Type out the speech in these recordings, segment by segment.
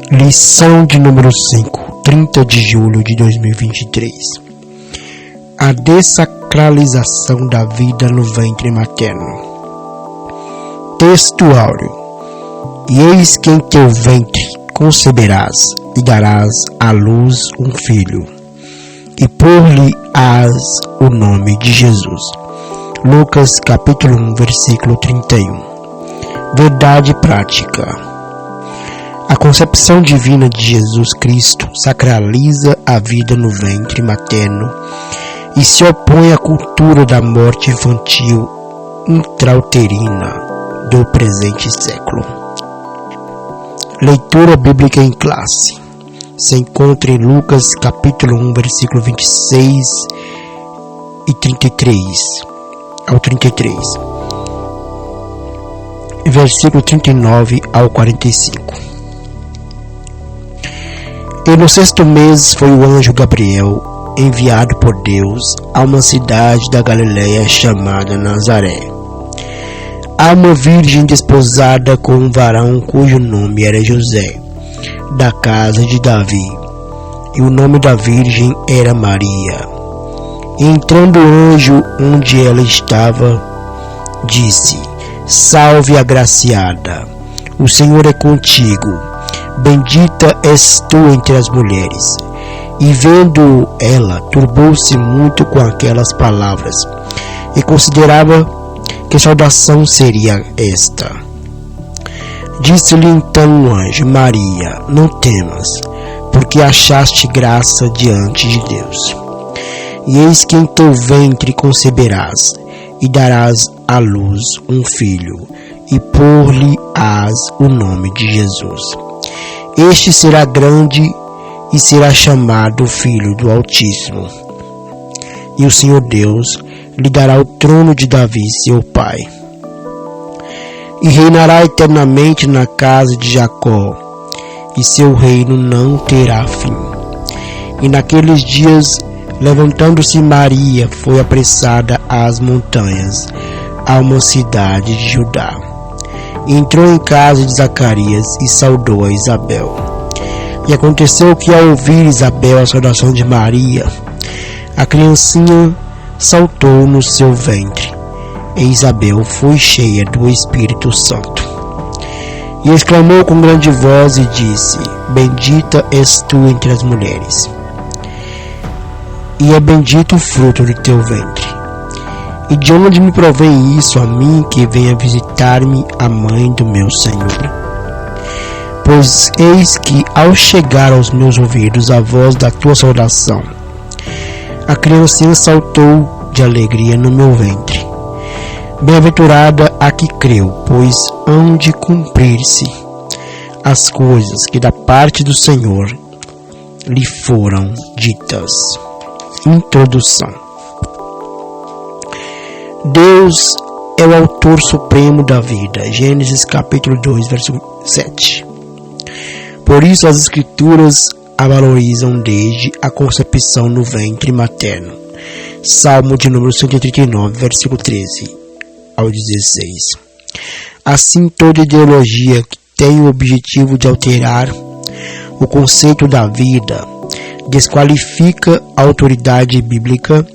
Lição de número 5, 30 de julho de 2023. A desacralização da vida no ventre materno. Texto áureo. E eis que em teu ventre conceberás e darás à luz um filho, e pôr-lhe-ás o nome de Jesus. Lucas capítulo 1, versículo 31. Verdade prática. A concepção divina de Jesus Cristo sacraliza a vida no ventre materno e se opõe à cultura da morte infantil intrauterina do presente século. Leitura bíblica em classe. Se encontra em Lucas capítulo 1, versículo 26 e 33 ao 33. E versículo 39 ao 45. E no 6º mês foi o anjo Gabriel, enviado por Deus a uma cidade da Galileia chamada Nazaré, a uma virgem desposada com um varão cujo nome era José, da casa de Davi, e o nome da virgem era Maria. E entrando o anjo onde ela estava, disse: Salve, agraciada, o Senhor é contigo. Bendita és tu entre as mulheres. E vendo ela, turbou-se muito com aquelas palavras, e considerava que saudação seria esta. Disse-lhe então o anjo: Maria, não temas, porque achaste graça diante de Deus. E eis que em teu ventre conceberás, e darás à luz um filho, e pôr-lhe-ás o nome de Jesus. Este será grande e será chamado Filho do Altíssimo. E o Senhor Deus lhe dará o trono de Davi, seu pai. E reinará eternamente na casa de Jacó, e seu reino não terá fim. E naqueles dias, levantando-se Maria, foi apressada às montanhas, a uma cidade de Judá. E entrou em casa de Zacarias e saudou a Isabel. E aconteceu que, ao ouvir Isabel a saudação de Maria, a criancinha saltou no seu ventre, e Isabel foi cheia do Espírito Santo. E exclamou com grande voz e disse: Bendita és tu entre as mulheres, e é bendito o fruto do teu ventre. E de onde me provém isso a mim, que venha visitar-me a mãe do meu Senhor? Pois eis que, ao chegar aos meus ouvidos a voz da tua saudação, a criancinha saltou de alegria no meu ventre. Bem-aventurada a que creu, pois hão de cumprir-se as coisas que da parte do Senhor lhe foram ditas. Introdução. Deus é o autor supremo da vida. Gênesis capítulo 2, versículo 7. Por isso as escrituras a valorizam desde a concepção no ventre materno. Salmo de número 139, versículo 13 ao 16. Assim, toda ideologia que tem o objetivo de alterar o conceito da vida desqualifica a autoridade bíblica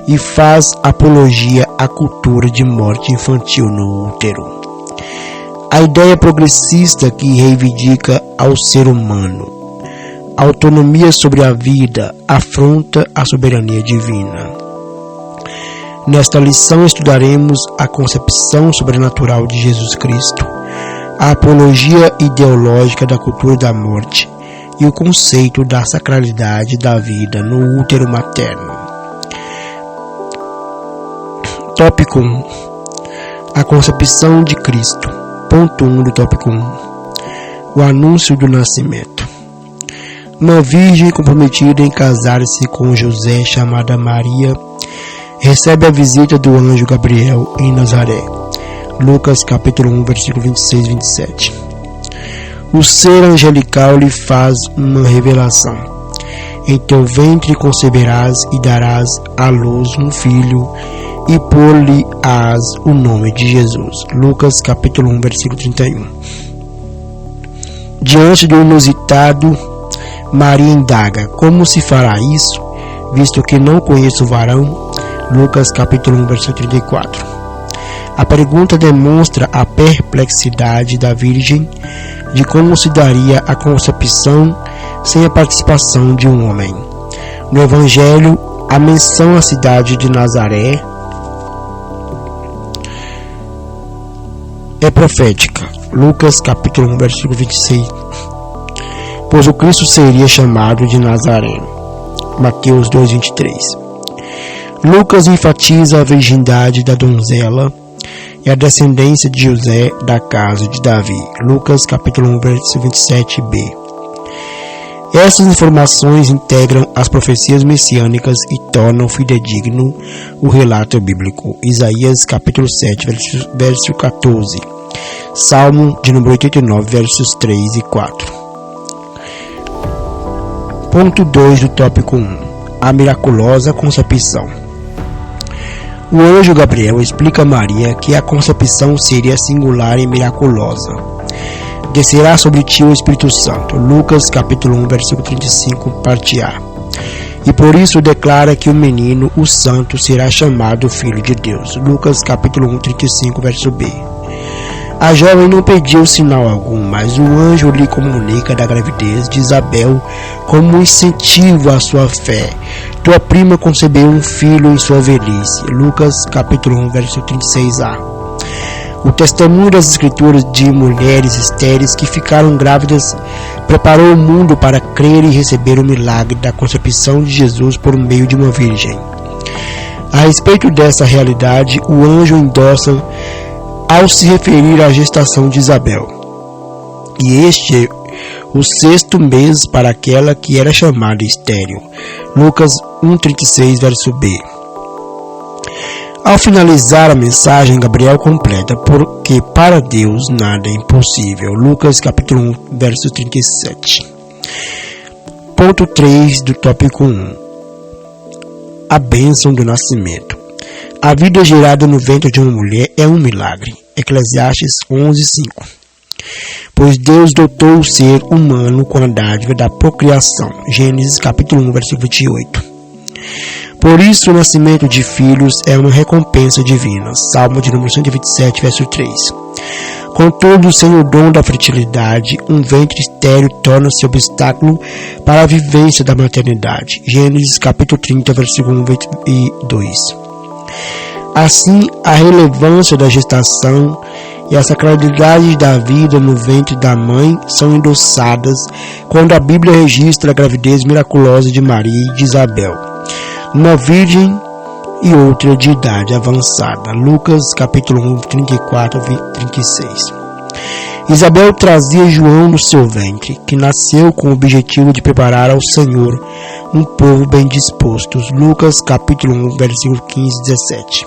e faz apologia à cultura de morte infantil no útero. A ideia progressista que reivindica ao ser humano a autonomia sobre a vida afronta a soberania divina. Nesta lição estudaremos a concepção sobrenatural de Jesus Cristo, a apologia ideológica da cultura da morte e o conceito da sacralidade da vida no útero materno. Tópico 1. A concepção de Cristo. Ponto 1 do tópico 1. O anúncio do nascimento. Uma virgem comprometida em casar-se com José, chamada Maria, recebe a visita do anjo Gabriel em Nazaré. Lucas capítulo 1, versículo 26 e 27. O ser angelical lhe faz uma revelação. Em teu ventre conceberás e darás à luz um filho, e pôr-lhe-ás o nome de Jesus. Lucas capítulo 1, versículo 31. Diante do inusitado, Maria indaga: como se fará isso, visto que não conheço o varão? Lucas capítulo 1, versículo 34. A pergunta demonstra a perplexidade da Virgem de como se daria a concepção sem a participação de um homem. No Evangelho, a menção à cidade de Nazaré é profética. Lucas capítulo 1, versículo 26. Pois o Cristo seria chamado de Nazaré. Mateus 2, 23. Lucas enfatiza a virgindade da donzela e a descendência de José da casa de Davi. Lucas capítulo 1, versículo 27b. Essas informações integram as profecias messiânicas e tornam fidedigno o relato bíblico. Isaías capítulo 7, versículo 14. Salmo de número 89, versos 3 e 4. Ponto 2 do tópico 1. A miraculosa concepção. O anjo Gabriel explica a Maria que a concepção seria singular e miraculosa. Descerá sobre ti o Espírito Santo. Lucas capítulo 1, versículo 35, parte A. E por isso declara que o menino, o santo, será chamado Filho de Deus. Lucas capítulo 1, 35, verso B. A jovem não pediu sinal algum, mas o anjo lhe comunica da gravidez de Isabel como incentivo à sua fé. Tua prima concebeu um filho em sua velhice. Lucas capítulo 1, versículo 36a. O testemunho das escrituras de mulheres estéreis que ficaram grávidas preparou o mundo para crer e receber o milagre da concepção de Jesus por meio de uma virgem. A respeito dessa realidade, o anjo endossa ao se referir à gestação de Isabel. E este é o 6º mês para aquela que era chamada estéril. Lucas 1,36, verso B. Ao finalizar a mensagem, Gabriel completa: porque para Deus nada é impossível. Lucas capítulo 1, verso 37. Ponto 3 do tópico 1. A bênção do nascimento. A vida gerada no ventre de uma mulher é um milagre. Eclesiastes 11:5. Pois Deus dotou o ser humano com a dádiva da procriação. Gênesis capítulo 1, versículo 28. Por isso o nascimento de filhos é uma recompensa divina. Salmo de número 127, verso 3. Contudo, sem o dom da fertilidade, um ventre estéril torna-se obstáculo para a vivência da maternidade. Gênesis capítulo 30, versículo 1 e 2. Assim, a relevância da gestação e a sacralidade da vida no ventre da mãe são endossadas quando a Bíblia registra a gravidez miraculosa de Maria e de Isabel, uma virgem e outra de idade avançada. Lucas capítulo 1, 34 e 36. Isabel trazia João no seu ventre, que nasceu com o objetivo de preparar ao Senhor um povo bem disposto. Lucas capítulo 1, versículo 15 e 17.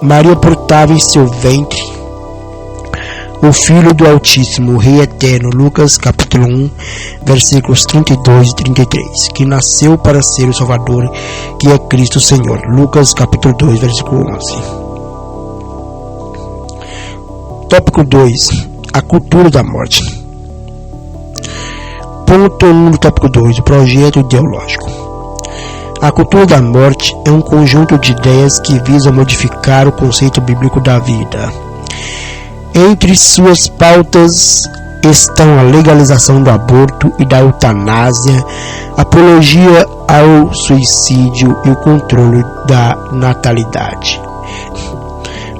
Maria portava em seu ventre o Filho do Altíssimo, o Rei Eterno. Lucas capítulo 1, versículos 32 e 33, que nasceu para ser o Salvador, que é Cristo Senhor. Lucas capítulo 2, versículo 11. Tópico 2. A cultura da morte. Ponto 1 do tópico 2. O projeto ideológico. A cultura da morte é um conjunto de ideias que visa modificar o conceito bíblico da vida. Entre suas pautas estão a legalização do aborto e da eutanásia, apologia ao suicídio e o controle da natalidade.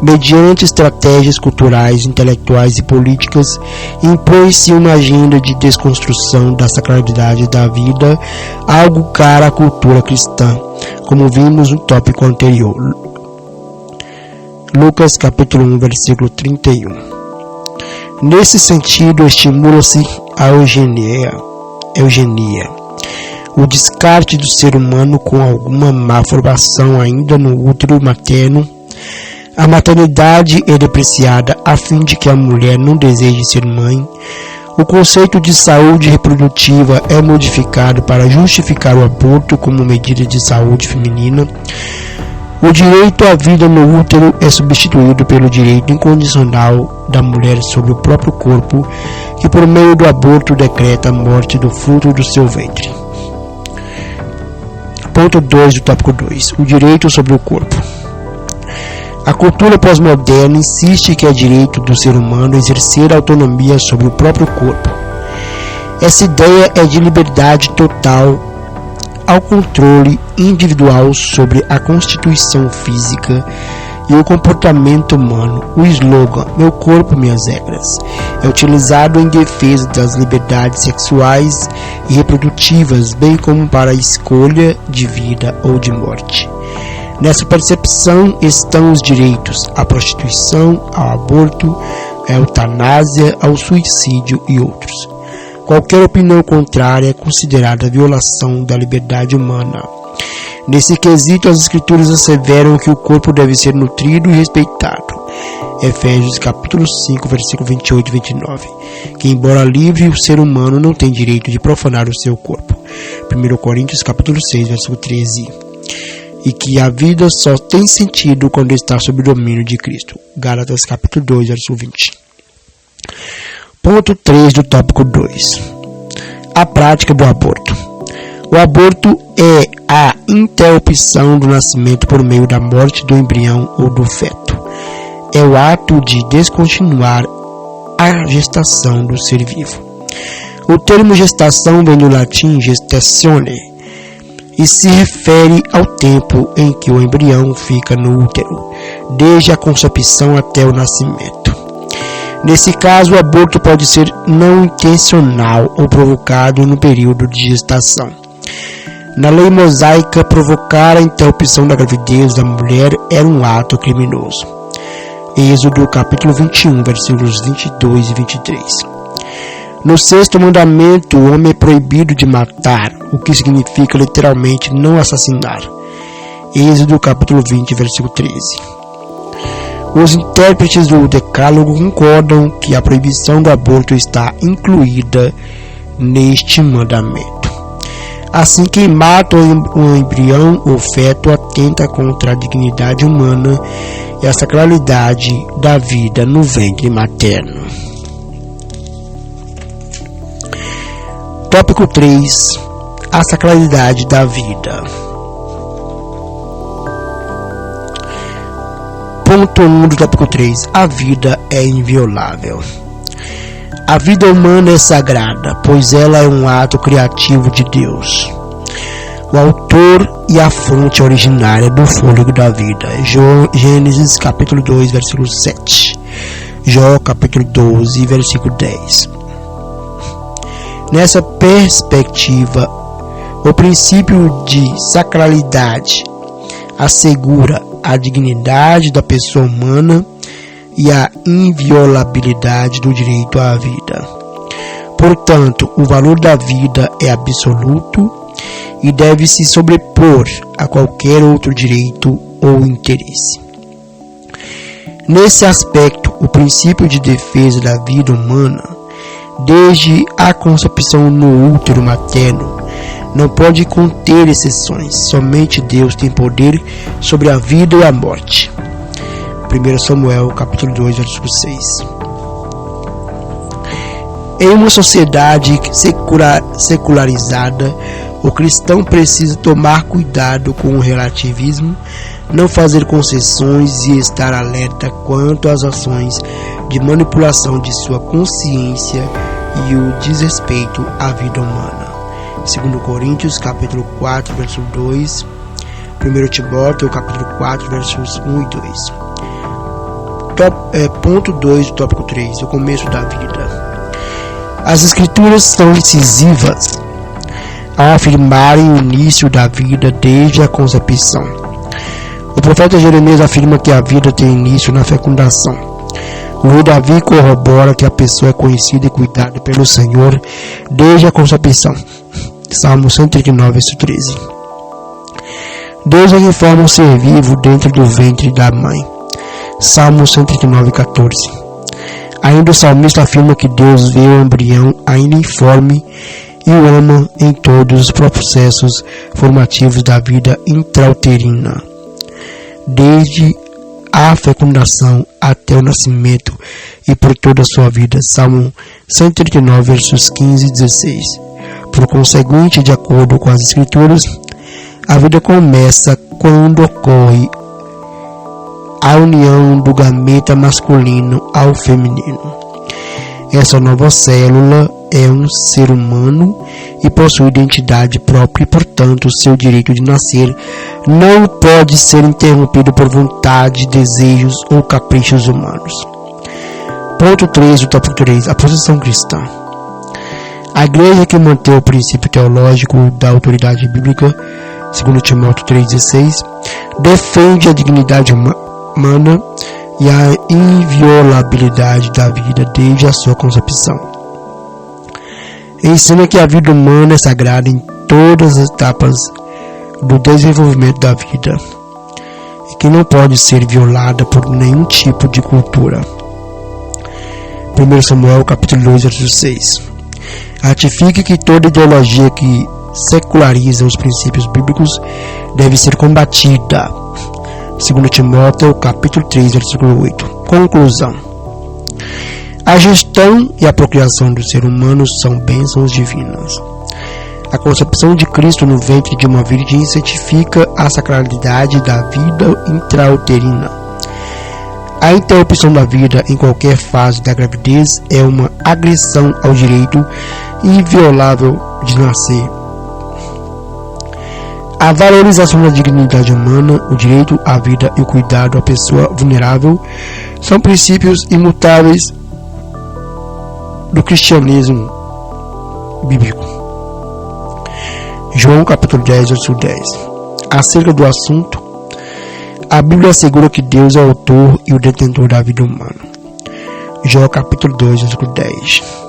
Mediante estratégias culturais, intelectuais e políticas, impõe-se uma agenda de desconstrução da sacralidade da vida, algo cara à cultura cristã, como vimos no tópico anterior. Lucas capítulo 1, versículo 31. Nesse sentido, estimula-se a eugenia, o descarte do ser humano com alguma malformação ainda no útero materno. A maternidade é depreciada a fim de que a mulher não deseje ser mãe. O conceito de saúde reprodutiva é modificado para justificar o aborto como medida de saúde feminina. O direito à vida no útero é substituído pelo direito incondicional da mulher sobre o próprio corpo, que por meio do aborto decreta a morte do fruto do seu ventre. Ponto 2 do tópico 2. O direito sobre o corpo. A cultura pós-moderna insiste que é direito do ser humano exercer autonomia sobre o próprio corpo. Essa ideia é de liberdade total ao controle individual sobre a constituição física e o comportamento humano. O slogan "Meu corpo, minhas regras" é utilizado em defesa das liberdades sexuais e reprodutivas, bem como para a escolha de vida ou de morte. Nessa percepção estão os direitos à prostituição, ao aborto, à eutanásia, ao suicídio e outros. Qualquer opinião contrária é considerada violação da liberdade humana. Nesse quesito, as escrituras asseveram que o corpo deve ser nutrido e respeitado. Efésios capítulo 5, versículo 28 e 29. Que embora livre, o ser humano não tem direito de profanar o seu corpo. 1 Coríntios capítulo 6, versículo 13. E que a vida só tem sentido quando está sob o domínio de Cristo. Gálatas capítulo 2, versículo 20. Ponto 3 do tópico 2. A prática do aborto. O aborto é a interrupção do nascimento por meio da morte do embrião ou do feto. É o ato de descontinuar a gestação do ser vivo. O termo gestação vem do latim gestatione e se refere ao tempo em que o embrião fica no útero, desde a concepção até o nascimento. Nesse caso, o aborto pode ser não intencional ou provocado no período de gestação. Na lei mosaica, provocar a interrupção da gravidez da mulher era um ato criminoso. Êxodo capítulo 21, versículos 22 e 23. No sexto mandamento, o homem é proibido de matar, o que significa literalmente não assassinar. Êxodo capítulo 20, versículo 13. Os intérpretes do Decálogo concordam que a proibição do aborto está incluída neste mandamento. Assim, quem mata o embrião ou feto atenta contra a dignidade humana e a sacralidade da vida no ventre materno. Tópico 3. A sacralidade da vida. Ponto 1 do tópico 3. A vida é inviolável. A vida humana é sagrada, pois ela é um ato criativo de Deus, o autor e a fonte originária do fôlego da vida. Gênesis capítulo 2, versículo 7. Jó capítulo 12, versículo 10. Nessa perspectiva, o princípio de sacralidade assegura a dignidade da pessoa humana e a inviolabilidade do direito à vida. Portanto, o valor da vida é absoluto e deve se sobrepor a qualquer outro direito ou interesse. Nesse aspecto, o princípio de defesa da vida humana, desde a concepção no útero materno, não pode conter exceções. Somente Deus tem poder sobre a vida e a morte. 1 Samuel capítulo 2, versículo 6. Em uma sociedade secularizada, o cristão precisa tomar cuidado com o relativismo, não fazer concessões e estar alerta quanto às ações de manipulação de sua consciência e o desrespeito à vida humana. 2 Coríntios capítulo 4, versículo 2, 1 Timóteo capítulo 4, versículos 1 e 2. Ponto 2 do tópico 3, o começo da vida. As escrituras são incisivas ao afirmarem o início da vida desde a concepção. O profeta Jeremias afirma que a vida tem início na fecundação. O rei Davi corrobora que a pessoa é conhecida e cuidada pelo Senhor desde a concepção. Salmo 139, versículo 13. Deus é que forma um ser vivo dentro do ventre da mãe. Salmo 139, 14. Ainda o salmista afirma que Deus vê o embrião ainda informe e o ama em todos os processos formativos da vida intrauterina. desde a fecundação até o nascimento e por toda a sua vida. Salmo 139, versos 15 e 16. Por conseguinte, de acordo com as Escrituras, a vida começa quando ocorre a união do gameta masculino ao feminino. Essa nova célula é um ser humano e possui identidade própria e, portanto, seu direito de nascer não pode ser interrompido por vontade, desejos ou caprichos humanos. Ponto 3 do tópico 3. A posição cristã. A igreja que mantém o princípio teológico da autoridade bíblica, segundo Timóteo 3,16, defende a dignidade humana e a inviolabilidade da vida desde a sua concepção. Ensina que a vida humana é sagrada em todas as etapas do desenvolvimento da vida e que não pode ser violada por nenhum tipo de cultura. 1 Samuel capítulo 2, verso 6. Ratifique que toda ideologia que seculariza os princípios bíblicos deve ser combatida. 2 Timóteo capítulo 3, versículo 8. Conclusão. A gestão e a procriação do ser humano são bênçãos divinas. A concepção de Cristo no ventre de uma virgem certifica a sacralidade da vida intrauterina. A interrupção da vida em qualquer fase da gravidez é uma agressão ao direito inviolável de nascer. A valorização da dignidade humana, o direito à vida e o cuidado à pessoa vulnerável são princípios imutáveis do cristianismo bíblico. João capítulo 10, versículo 10. Acerca do assunto, a Bíblia assegura que Deus é o autor e o detentor da vida humana. João capítulo 2, versículo 10.